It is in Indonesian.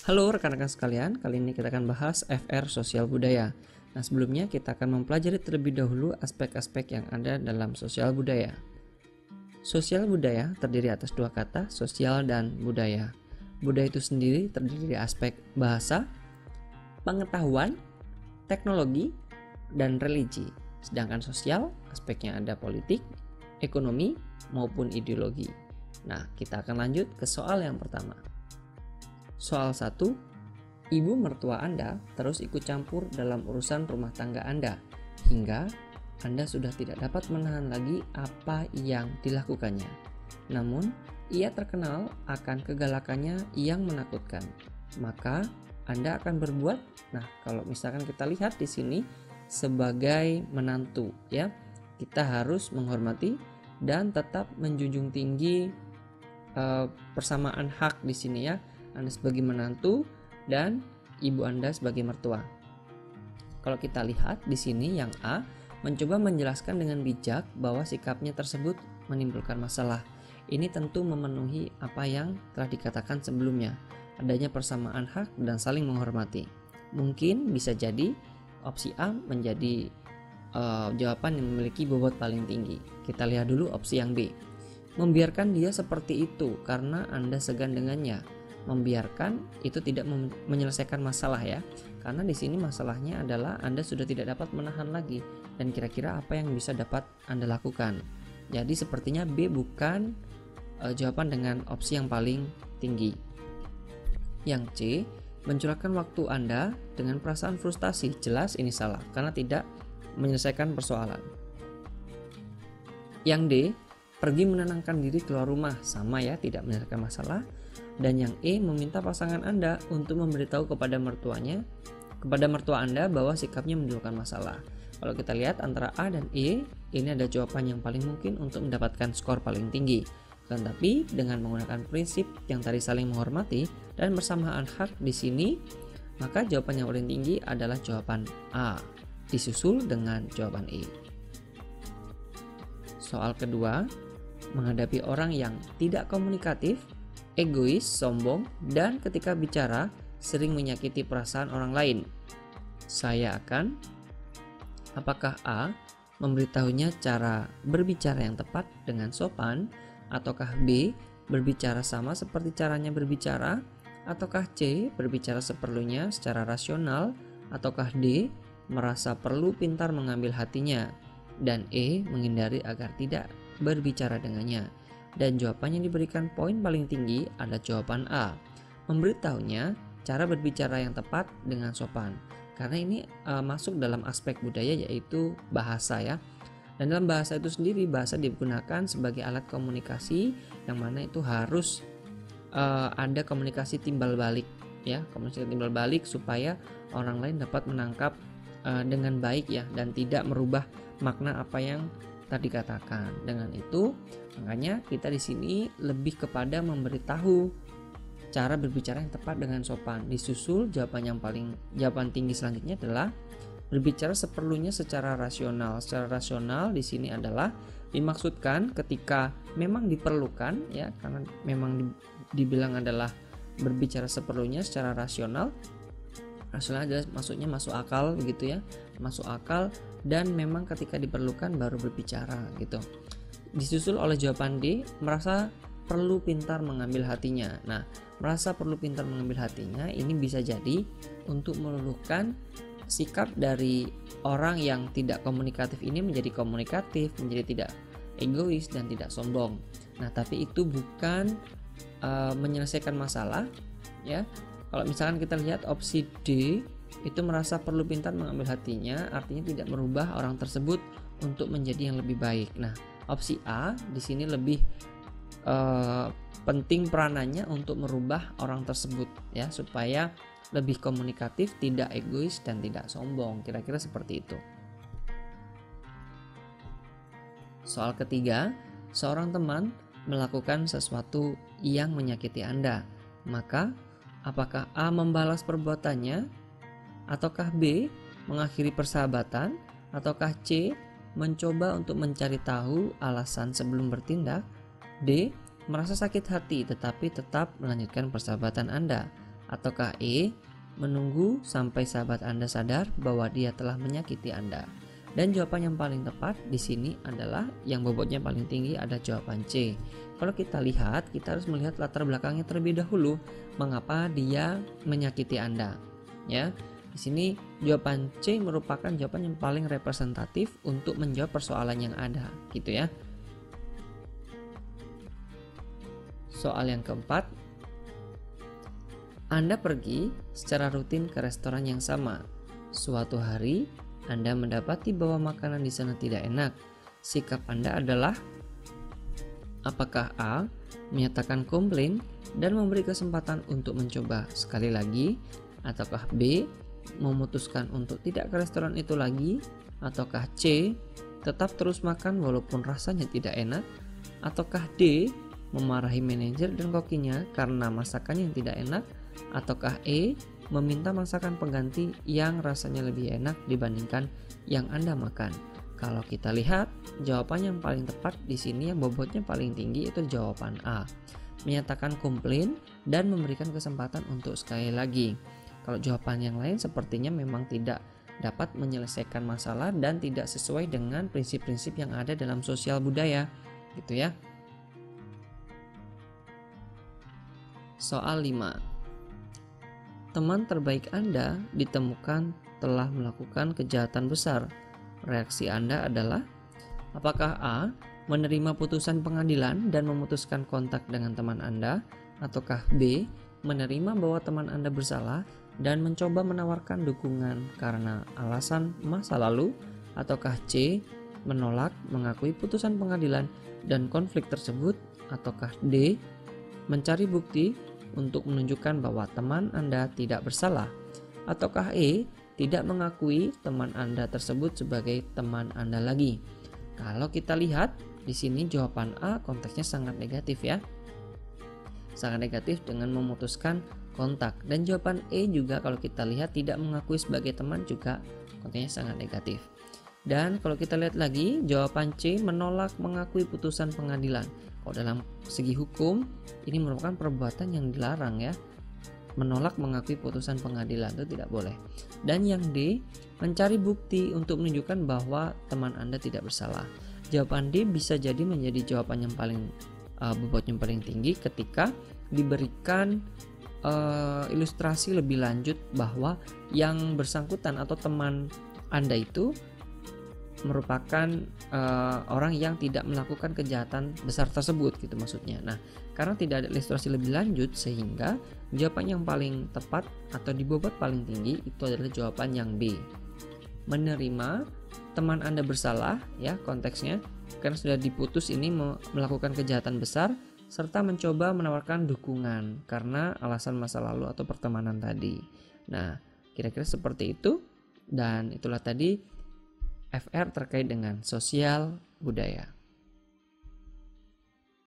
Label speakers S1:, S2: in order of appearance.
S1: Halo rekan-rekan sekalian, kali ini kita akan bahas FR sosial budaya. Nah, sebelumnya kita akan mempelajari terlebih dahulu aspek-aspek yang ada dalam sosial budaya. Sosial budaya terdiri atas dua kata, sosial dan budaya. Budaya itu sendiri terdiri dari aspek bahasa, pengetahuan, teknologi, dan religi. Sedangkan sosial, aspeknya ada politik, ekonomi, maupun ideologi. Nah, kita akan lanjut ke soal yang pertama. Soal 1, ibu mertua Anda terus ikut campur dalam urusan rumah tangga Anda, hingga Anda sudah tidak dapat menahan lagi apa yang dilakukannya. Namun, ia terkenal akan kegalakannya yang menakutkan. Maka, Anda akan berbuat, nah kalau misalkan kita lihat di sini sebagai menantu, ya, kita harus menghormati dan tetap menjunjung tinggi persamaan hak di sini ya. Anda sebagai menantu dan ibu Anda sebagai mertua. Kalau kita lihat di sini yang A mencoba menjelaskan dengan bijak bahwa sikapnya tersebut menimbulkan masalah. Ini tentu memenuhi apa yang telah dikatakan sebelumnya, adanya persamaan hak dan saling menghormati. Mungkin bisa jadi opsi A menjadi jawaban yang memiliki bobot paling tinggi. Kita lihat dulu opsi yang B. Membiarkan dia seperti itu karena Anda segan dengannya. Membiarkan itu tidak menyelesaikan masalah ya, karena di sini masalahnya adalah Anda sudah tidak dapat menahan lagi dan kira-kira apa yang bisa dapat Anda lakukan. Jadi sepertinya B bukan jawaban dengan opsi yang paling tinggi. Yang C, mencurahkan waktu Anda dengan perasaan frustasi. Jelas ini salah karena tidak menyelesaikan persoalan. Yang D, pergi menenangkan diri keluar rumah. Sama ya, tidak menyelesaikan masalah. Dan yang E, meminta pasangan Anda untuk memberitahu kepada mertua Anda bahwa sikapnya menimbulkan masalah. Kalau kita lihat antara A dan E, ini ada jawaban yang paling mungkin untuk mendapatkan skor paling tinggi. Tetapi dengan menggunakan prinsip yang tadi saling menghormati dan bersamaan hak di sini, maka jawaban yang paling tinggi adalah jawaban A, disusul dengan jawaban E. Soal kedua, menghadapi orang yang tidak komunikatif, egois, sombong, dan ketika bicara sering menyakiti perasaan orang lain. Saya akan, apakah A, memberitahunya cara berbicara yang tepat dengan sopan, ataukah B, berbicara sama seperti caranya berbicara, ataukah C, berbicara seperlunya secara rasional, ataukah D, merasa perlu pintar mengambil hatinya, dan E, menghindari agar tidak berbicara dengannya. Dan jawaban yang diberikan poin paling tinggi adalah jawaban A, memberitahunya cara berbicara yang tepat dengan sopan. Karena ini masuk dalam aspek budaya, yaitu bahasa ya. Dan dalam bahasa itu sendiri, bahasa digunakan sebagai alat komunikasi yang mana itu harus ada komunikasi timbal balik ya, komunikasi timbal balik supaya orang lain dapat menangkap dengan baik ya, dan tidak merubah makna apa yang tadi katakan. Dengan itu, makanya kita di sini lebih kepada memberitahu cara berbicara yang tepat dengan sopan. Disusul jawaban tinggi selanjutnya adalah berbicara seperlunya secara rasional. Secara rasional di sini adalah dimaksudkan ketika memang diperlukan ya, karena memang dibilang adalah berbicara seperlunya secara rasional. Rasional adalah maksudnya masuk akal begitu ya, masuk akal dan memang ketika diperlukan baru berbicara gitu. Disusul oleh jawaban D, merasa perlu pintar mengambil hatinya. Nah, merasa perlu pintar mengambil hatinya ini bisa jadi untuk meluluhkan sikap dari orang yang tidak komunikatif ini menjadi komunikatif, menjadi tidak egois dan tidak sombong. Nah, tapi itu bukan menyelesaikan masalah ya. Kalau misalkan kita lihat opsi D, itu merasa perlu pintar mengambil hatinya, artinya tidak merubah orang tersebut untuk menjadi yang lebih baik. Nah, opsi A di sini lebih penting peranannya untuk merubah orang tersebut ya, supaya lebih komunikatif, tidak egois dan tidak sombong. Kira-kira seperti itu. Soal ketiga, seorang teman melakukan sesuatu yang menyakiti Anda. Maka apakah A, membalas perbuatannya, ataukah B, mengakhiri persahabatan, ataukah C, mencoba untuk mencari tahu alasan sebelum bertindak, D, merasa sakit hati tetapi tetap melanjutkan persahabatan Anda, Ataukah E, menunggu sampai sahabat Anda sadar bahwa dia telah menyakiti Anda? Dan jawaban yang paling tepat di sini adalah yang bobotnya paling tinggi ada jawaban C. Kalau kita lihat, kita harus melihat latar belakangnya terlebih dahulu. Mengapa dia menyakiti Anda? Ya, di sini jawaban C merupakan jawaban yang paling representatif untuk menjawab persoalan yang ada, gitu ya. Soal yang keempat, Anda pergi secara rutin ke restoran yang sama. Suatu hari, Anda mendapati bahwa makanan di sana tidak enak. Sikap Anda adalah, apakah A, menyatakan komplain dan memberi kesempatan untuk mencoba sekali lagi, ataukah B, memutuskan untuk tidak ke restoran itu lagi, ataukah C, tetap terus makan walaupun rasanya tidak enak, ataukah D, memarahi manajer dan kokinya karena masakan yang tidak enak, ataukah E, meminta masakan pengganti yang rasanya lebih enak dibandingkan yang Anda makan. Kalau kita lihat, jawaban yang paling tepat di sini yang bobotnya paling tinggi itu jawaban A. Menyatakan komplain dan memberikan kesempatan untuk sekali lagi. Kalau jawaban yang lain sepertinya memang tidak dapat menyelesaikan masalah dan tidak sesuai dengan prinsip-prinsip yang ada dalam sosial budaya, gitu ya. Soal 5. Teman terbaik Anda ditemukan telah melakukan kejahatan besar. Reaksi Anda adalah, apakah A, menerima putusan pengadilan dan memutuskan kontak dengan teman Anda, ataukah B, menerima bahwa teman Anda bersalah dan mencoba menawarkan dukungan karena alasan masa lalu, ataukah C, menolak mengakui putusan pengadilan dan konflik tersebut, ataukah D, mencari bukti untuk menunjukkan bahwa teman Anda tidak bersalah, ataukah E, tidak mengakui teman Anda tersebut sebagai teman Anda lagi. Kalau kita lihat di sini jawaban A konteksnya sangat negatif ya. Sangat negatif dengan memutuskan kontak, dan jawaban E juga kalau kita lihat tidak mengakui sebagai teman juga konteksnya sangat negatif. Dan kalau kita lihat lagi jawaban C, menolak mengakui putusan pengadilan. Kalau dalam segi hukum ini merupakan perbuatan yang dilarang ya. Menolak mengakui putusan pengadilan itu tidak boleh. Dan yang D, mencari bukti untuk menunjukkan bahwa teman Anda tidak bersalah. Jawaban D bisa jadi menjadi jawaban yang paling bobot yang paling tinggi ketika diberikan ilustrasi lebih lanjut bahwa yang bersangkutan atau teman Anda itu merupakan orang yang tidak melakukan kejahatan besar tersebut gitu maksudnya. Nah, karena tidak ada ilustrasi lebih lanjut sehingga jawaban yang paling tepat atau dibobot paling tinggi itu adalah jawaban yang B. Menerima teman Anda bersalah ya konteksnya karena sudah diputus ini melakukan kejahatan besar serta mencoba menawarkan dukungan karena alasan masa lalu atau pertemanan tadi. Nah, kira-kira seperti itu, dan itulah tadi FR terkait dengan sosial budaya.